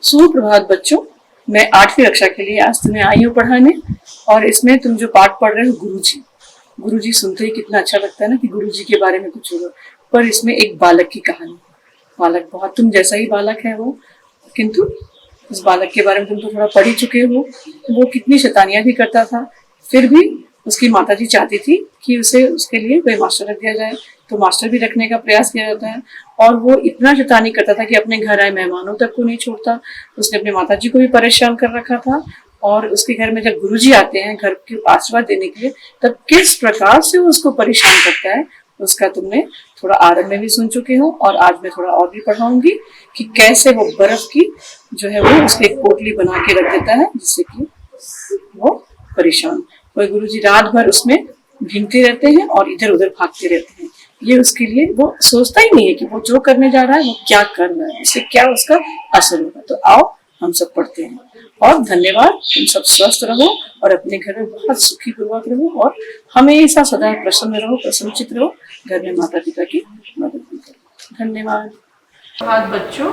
सुप्रभात बच्चों। मैं 8वीं कक्षा के लिए आज तुम्हें आई हूँ पढ़ाने। और इसमें तुम जो पाठ पढ़ रहे हो गुरुजी। गुरुजी सुनते ही कितना अच्छा लगता है ना कि गुरुजी के बारे में कुछ होगा। पर इसमें एक बालक की कहानी। बालक बहुत तुम जैसा ही बालक है वो, किंतु उस बालक के बारे में तुम तो थोड़ा पढ़ ही चुके हो। वो कितनी शैतानियां भी करता था, फिर भी उसकी माताजी चाहती थी कि उसे उसके लिए कोई मास्टर रख दिया जाए, तो मास्टर भी रखने का प्रयास किया जाता है। और वो इतना शैतानी करता था कि अपने घर आए मेहमानों तक को नहीं छोड़ता। उसने अपनी माताजी को भी परेशान कर रखा था। और उसके घर में जब गुरुजी आते हैं घर के आशीर्वाद देने के लिए, तब किस प्रकार से वो उसको परेशान करता है उसका तुमने थोड़ा आरंभ में भी सुन चुके हो। और आज मैं थोड़ा और भी पढ़ाऊंगी कि कैसे वो बर्फ की जो है वो उसकी एक पोटली बना के रख देता है, जिससे कि वो परेशान। और गुरुजी रात भर उसमें भीगते रहते हैं और इधर उधर भागते रहते हैं। ये उसके लिए वो सोचता ही नहीं है कि वो जो करने जा रहा है वो क्या कर रहा है, इससे क्या उसका असर होगा। तो आओ हम सब पढ़ते हैं। और धन्यवाद। तुम सब स्वस्थ रहो और अपने घर में बहुत सुखी पूर्वक रहो और हमेशा सदा प्रसन्न रहो, प्रसन्नचित रहो। घर में माता पिता की मदद भी करो। धन्यवाद। बच्चों,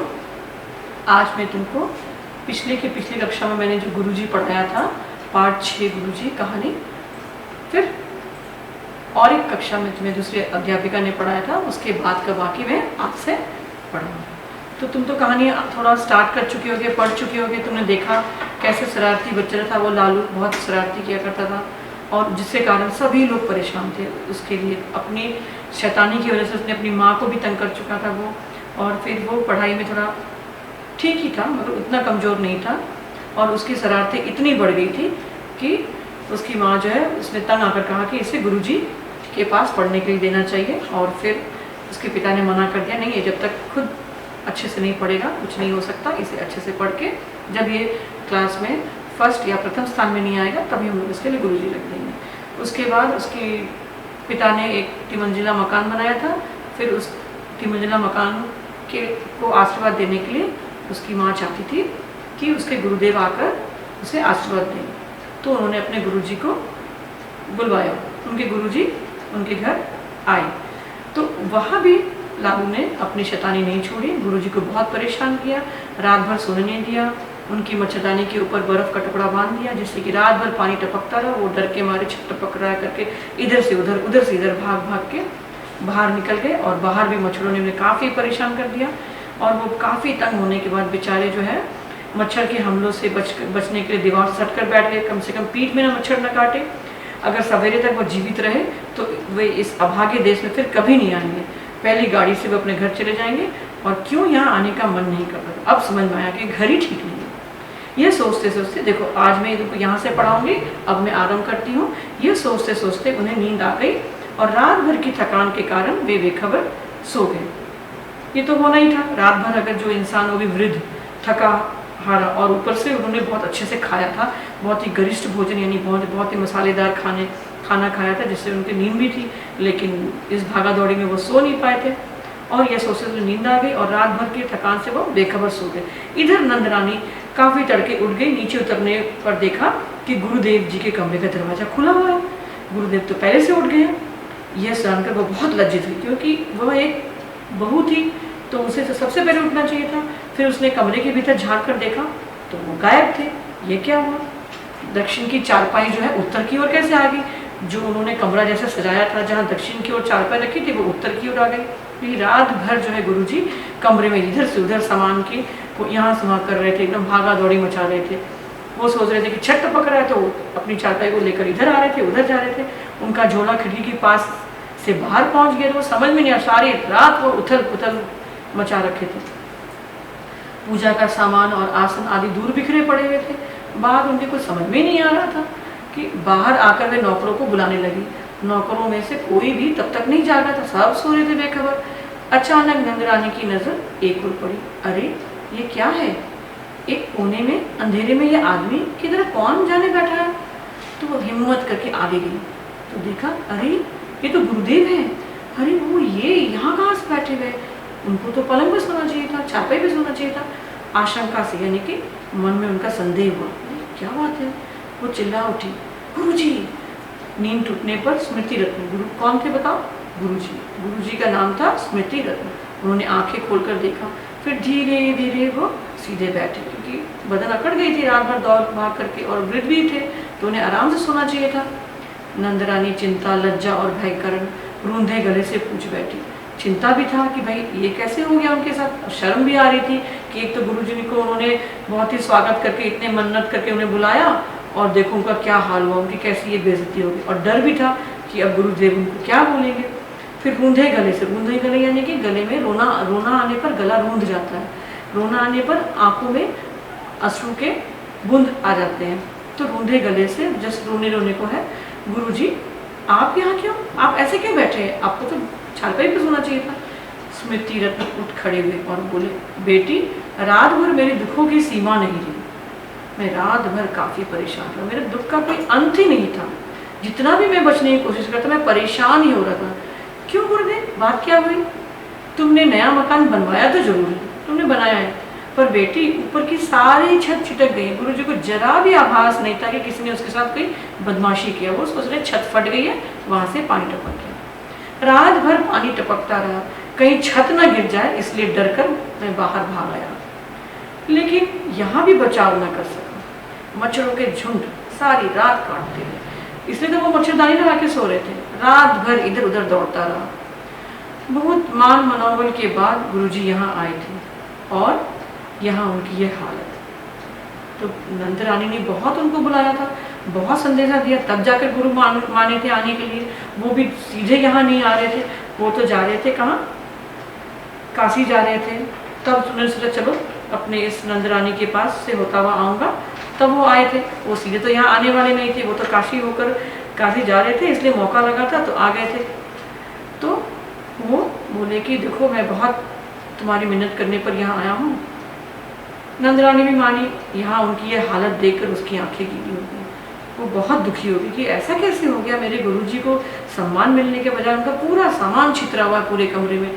आज मैं तुमको पिछली कक्षा में मैंने जो गुरुजी पढ़ाया था, पाठ 6 गुरुजी कहानी, फिर और एक कक्षा में तुम्हें दूसरे अध्यापिका ने पढ़ाया था, उसके बाद का बाकी मैं आपसे पढ़ूंगी। तो तुम तो कहानी थोड़ा स्टार्ट कर चुके होगे, पढ़ चुके होगे। तुमने देखा कैसे शरारती बच्चा था वो लालू, बहुत शरारती किया करता था और जिसके कारण सभी लोग परेशान थे उसके लिए। अपनी शैतानी की वजह से उसने अपनी माँ को भी तंग कर चुका था वो। और फिर वो पढ़ाई में थोड़ा ठीक ही था, मगर उतना कमज़ोर नहीं था। और उसकी शरारतें इतनी बढ़ गई थी कि उसकी माँ जो है उसने तंग आकर कहा कि इसे गुरुजी के पास पढ़ने के लिए देना चाहिए। और फिर उसके पिता ने मना कर दिया, नहीं, ये जब तक खुद अच्छे से नहीं पढ़ेगा कुछ नहीं हो सकता, इसे अच्छे से पढ़ के जब ये क्लास में फर्स्ट या प्रथम स्थान में नहीं आएगा तभी हम लोग इसके लिए गुरुजी रख देंगे। उसके बाद उसके पिता ने एक तिमंजिला मकान बनाया था। फिर उस तिमंजिला मकान को आशीर्वाद देने के लिए उसकी माँ चाहती थी कि उसके गुरुदेव आकर उसे आशीर्वाद दें। तो उन्होंने अपने गुरुजी को बुलवाया। उनके गुरुजी उनके घर आए। तो वहाँ भी लालू ने अपनी शैतानी नहीं छोड़ी, गुरुजी को बहुत परेशान किया, रात भर सोने नहीं दिया, उनकी मच्छरदानी के ऊपर बर्फ़ का टुकड़ा बांध दिया जिससे कि रात भर पानी टपकता रहा। वो डर के मारे छत टपक रहा करके इधर से उधर भाग के बाहर निकल गए। और बाहर भी मच्छरों ने उन्हें काफ़ी परेशान कर दिया। और वो काफ़ी तंग होने के बाद बेचारे जो है मच्छर के हमलों से बचने के लिए दीवार से सट कर बैठ गए। कम से कम पीठ में ना मच्छर न काटे। अगर सवेरे तक वो जीवित रहे तो वे इस अभागे देश में फिर कभी नहीं आएंगे। पहली गाड़ी से वो अपने घर चले जाएंगे। और क्यों यहाँ आने का मन नहीं करता। अब समझ में आया कि घर ही ठीक नहीं है। ये सोचते सोचते देखो आज मैं इनको यहाँ से पढ़ाऊँगी, अब मैं आराम करती हूँ। ये सोचते सोचते उन्हें नींद आ गई और रात भर की थकान के कारण वे बेखबर सो गए। ये तो होना ही था। रात भर अगर जो इंसान वो भी वृद्ध थका हारा और ऊपर से उन्होंने बहुत अच्छे से खाया था, बहुत ही गरिष्ठ भोजन यानी बहुत ही मसालेदार खाना खाया था जिससे उनकी नींद भी थी, लेकिन इस भागा दौड़ी में वो सो नहीं पाए थे। और यह सोचते हुए नींद आ गई और रात भर की थकान से वो बेखबर सो गए। इधर नंदरानी काफ़ी तड़के उठ गई। नीचे उतरने पर देखा कि गुरुदेव जी के कमरे का दरवाज़ा खुला हुआ है। गुरुदेव तो पहले से उठ गए हैं। यह जानकर वो बहुत लज्जित हुई क्योंकि वह एक बहू थी तो उसे तो सबसे पहले उठना चाहिए था। फिर उसने कमरे के भीतर झांक कर देखा तो वो गायब थे। ये क्या हुआ? दक्षिण की चारपाई जो है उत्तर की ओर कैसे आ गई? जो उन्होंने कमरा जैसे सजाया था जहाँ दक्षिण की ओर चारपाई रखी थी वो उत्तर की ओर आ गई। फिर रात भर जो है गुरुजी कमरे में इधर से उधर सामान की यहाँ सुहा कर रहे थे, एकदम भागा दौड़ी मचा रहे थे। वो सोच रहे थे कि छत टपक रहा है तो अपनी चारपाई को लेकर इधर आ रहे थे, उधर जा रहे थे। उनका झोला खिड़की के पास से बाहर पहुँच गया। वो समझ में नहीं आया। सारी रात वो उथल पुथल मचा रखे थे। पूजा का सामान और आसन आदि दूर बिखरे पड़े हुए थे। बाद उनके कुछ समझ में नहीं आ रहा था कि बाहर आकर वे नौकरों को बुलाने लगी। नौकरों में से कोई भी तब तक नहीं जागा था, सब सो रहे थे बेखबर। अचानक नंदरानी की नजर एक ओर पड़ी। अरे ये क्या है? एक कोने में अंधेरे में ये आदमी किधर कौन जाने बैठा है? तो वो हिम्मत करके आगे गई तो देखा अरे ये तो गुरुदेव है। अरे वो ये यहाँ कहाँ से बैठे हुए? उनको तो पलंग पे सोना चाहिए था, चारपाई पे सोना चाहिए था। आशंका से यानी कि मन में उनका संदेह हुआ, क्या बात है? वो चिल्ला उठी, गुरुजी। नींद टूटने पर स्मृति रत्न, गुरु कौन थे बताओ? गुरुजी। गुरुजी का नाम था स्मृति रत्न। उन्होंने आंखें खोलकर देखा, फिर धीरे धीरे वो सीधे बैठे, क्योंकि बदन अकड़ गई थी रात भर दौड़ भाग करके, और वृद्ध भी थे तो उन्हें आराम से सोना चाहिए था। नंदरानी चिंता, लज्जा और भय कारण रूंधे गले से पूछ बैठी। चिंता भी था कि भाई ये कैसे हो गया उनके साथ, और शर्म भी आ रही थी कि एक तो गुरुजी को उन्होंने बहुत ही स्वागत करके, इतने मन्नत करके उन्हें बुलाया, और देखो उनका क्या हाल हुआ, उनकी कैसी ये बेइज्जती होगी। और डर भी था कि अब गुरुदेव उनको क्या बोलेंगे। फिर रूंधे गले से, रूंधे गले यानी कि गले में रोना आने पर गला रूंध जाता है, रोना आने पर आंखों में अश्रु के बूंद आ जाते हैं। तो रूंधे गले से जस्ट रोने को है, गुरुजी आप यहाँ क्यों, आप ऐसे क्यों बैठे हैं, आपको तो चारपाई पे सोना चाहिए था। स्मृति रत्न उठ खड़े हुए और बोले, बेटी रात भर मेरे दुखों की सीमा नहीं रही, मैं रात भर काफ़ी परेशान था, मेरे दुख का कोई अंत ही नहीं था, जितना भी मैं बचने की कोशिश करता मैं परेशान ही हो रहा था। क्यों गुरुदेव, बात क्या हुई? तुमने नया मकान बनवाया तो जरूर है, तुमने बनाया है, पर बेटी ऊपर की सारी छत छिटक गई। गुरुजी को जरा भी आभास नहीं था कि किसी ने उसके साथ कोई बदमाशी किया। वो सोच रहे छत फट गई है, वहां से पानी टपक गया। रात भर पानी टपकता रहा, कहीं छत ना गिर जाए, इसलिए डर कर मैं बाहर भाग आया, लेकिन यहाँ भी बचाव न कर सका। मच्छरों के झुंड सारी रात काटते रहे, इसलिए तो वो मच्छरदानी लगा के सो रहे थे। रात भर इधर उधर दौड़ता रहा। बहुत मान मनोबल के बाद गुरुजी यहाँ आए थे, और यहाँ उनकी ये हालत। तो नंद रानी ने बहुत उनको बुलाया था, बहुत संदेशा दिया, तब जाकर गुरु माने थे आने के लिए। वो भी सीधे यहाँ नहीं आ रहे थे, वो तो जा रहे थे कहाँ, काशी जा रहे थे। तब उन्होंने सोचा चलो अपने इस नंद रानी के पास से होता हुआ आऊँगा, तब वो आए थे। वो सीधे तो यहाँ आने वाले नहीं थे, वो तो काशी होकर काशी जा रहे थे, इसलिए मौका लगा था तो आ गए थे। तो वो बोले कि देखो मैं बहुत तुम्हारी मिन्नत करने पर यहाँ आया हूँ। नंदरानी भी मानी। यहाँ उनकी ये हालत देखकर उसकी आंखें गीली हो गई। वो बहुत दुखी होगी कि ऐसा कैसे हो गया, मेरे गुरुजी को सम्मान मिलने के बजाय उनका पूरा सामान छितरा हुआ है पूरे कमरे में।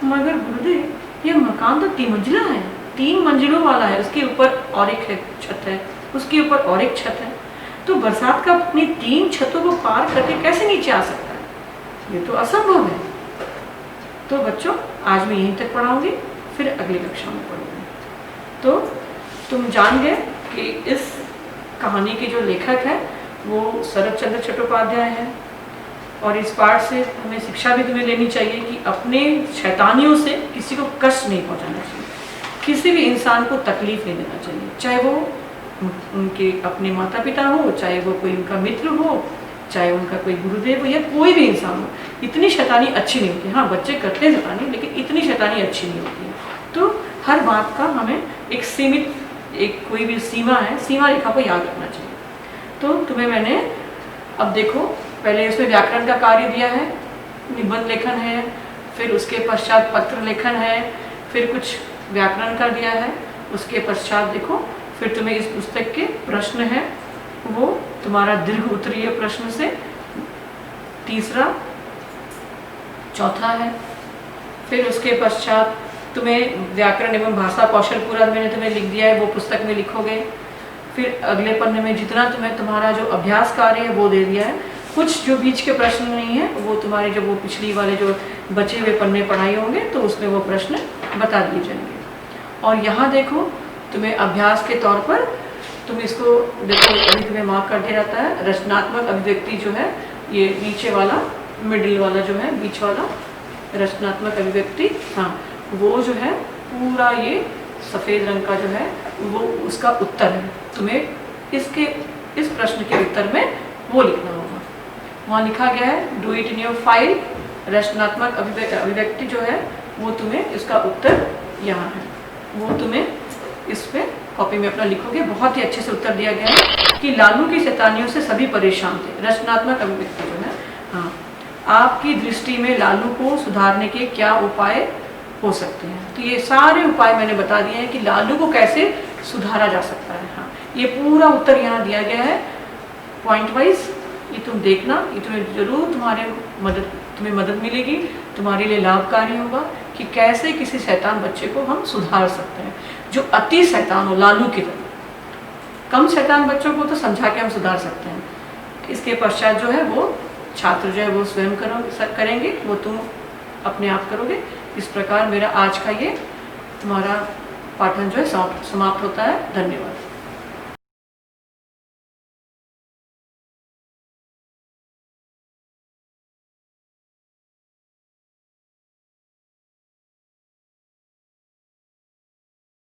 मगर गुरुदेव ये मकान तो 3 मंजिला है, 3 मंजिलों वाला है, उसके ऊपर और एक छत है, उसके ऊपर और एक छत है, तो बरसात का अपनी 3 छतों को पार करके कैसे नीचे आ सकता है, ये तो असंभव है। तो बच्चों आज मैं यहीं तक पढ़ाऊंगी, फिर अगली कक्षा में पढ़ूंगी। तो तुम जान गए कि इस कहानी के जो लेखक है वो शरत चंद्र चट्टोपाध्याय है, और इस पाठ से हमें शिक्षा भी तुम्हें लेनी चाहिए कि अपने शैतानियों से किसी को कष्ट नहीं पहुंचाना चाहिए, किसी भी इंसान को तकलीफ नहीं देना चाहिए, चाहे वो उनके अपने माता पिता हो, चाहे वो कोई उनका मित्र हो, चाहे उनका कोई गुरुदेव हो, या कोई भी इंसान हो। इतनी शैतानी अच्छी नहीं होती। हाँ बच्चे करते हैं शैतानी, लेकिन इतनी शैतानी अच्छी नहीं होती है। तो हर बात का हमें एक सीमित, एक कोई भी सीमा है, सीमा रेखा को याद रखना चाहिए। तो तुम्हें मैंने अब देखो पहले इसमें व्याकरण का कार्य दिया है, निबंध लेखन है, फिर उसके पश्चात पत्र लेखन है, फिर कुछ व्याकरण का दिया है, उसके पश्चात देखो फिर तुम्हें इस पुस्तक के प्रश्न है, वो तुम्हारा दीर्घ उत्तरीय प्रश्न से तीसरा, चौथा है। फिर उसके पश्चात तुम्हें व्याकरण एवं भाषा कौशल पूरा मैंने तुम्हें लिख दिया है, वो पुस्तक में लिखोगे। फिर अगले पन्ने में जितना तुम्हें तुम्हारा जो अभ्यास कार्य है वो दे दिया है। कुछ जो बीच के प्रश्न नहीं है वो तुम्हारे जो वो पिछली वाले जो बचे हुए पन्ने पढ़ाए होंगे तो उसमें वो प्रश्न बता दिए जाएंगे। और यहाँ देखो तुम्हें अभ्यास के तौर पर तुम इसको देखो, अभी तुम्हें मार्क कर दिया जाता है। रचनात्मक अभिव्यक्ति जो है ये नीचे वाला मिडिल वाला जो है बीच वाला रचनात्मक अभिव्यक्ति, हाँ वो जो है पूरा ये सफ़ेद रंग का जो है वो उसका उत्तर है। तुम्हें इसके इस प्रश्न के उत्तर में वो लिखना होगा। वहाँ लिखा गया है do it in your file. रचनात्मक अभिव्यक्ति जो है वो तुम्हें इसका उत्तर यहाँ है, वो तुम्हें इस पे कॉपी में अपना लिखोगे। बहुत ही अच्छे से उत्तर दिया गया है कि लालू की शैतानियों से सभी परेशान थे। रचनात्मक अभिव्यक्ति जो है, हाँ आपकी दृष्टि में लालू को सुधारने के क्या उपाय हो सकते हैं। तो ये सारे उपाय मैंने बता दिए हैं कि लालू को कैसे सुधारा जा सकता है। हाँ ये पूरा उत्तर यहाँ दिया गया है पॉइंट वाइज। ये तुम देखना, ये तुम्हें जरूर तुम्हें मदद मिलेगी, तुम्हारे लिए लाभकारी होगा कि कैसे किसी शैतान बच्चे को हम सुधार सकते हैं जो अति शैतान हो, लालू की तरह। कम शैतान बच्चों को तो समझा के हम सुधार सकते हैं। इसके पश्चात जो है वो छात्र जो है वो स्वयं करेंगे, वो तुम अपने आप करोगे। इस प्रकार मेरा आज का ये तुम्हारा पाठन जो है समाप्त होता है। धन्यवाद।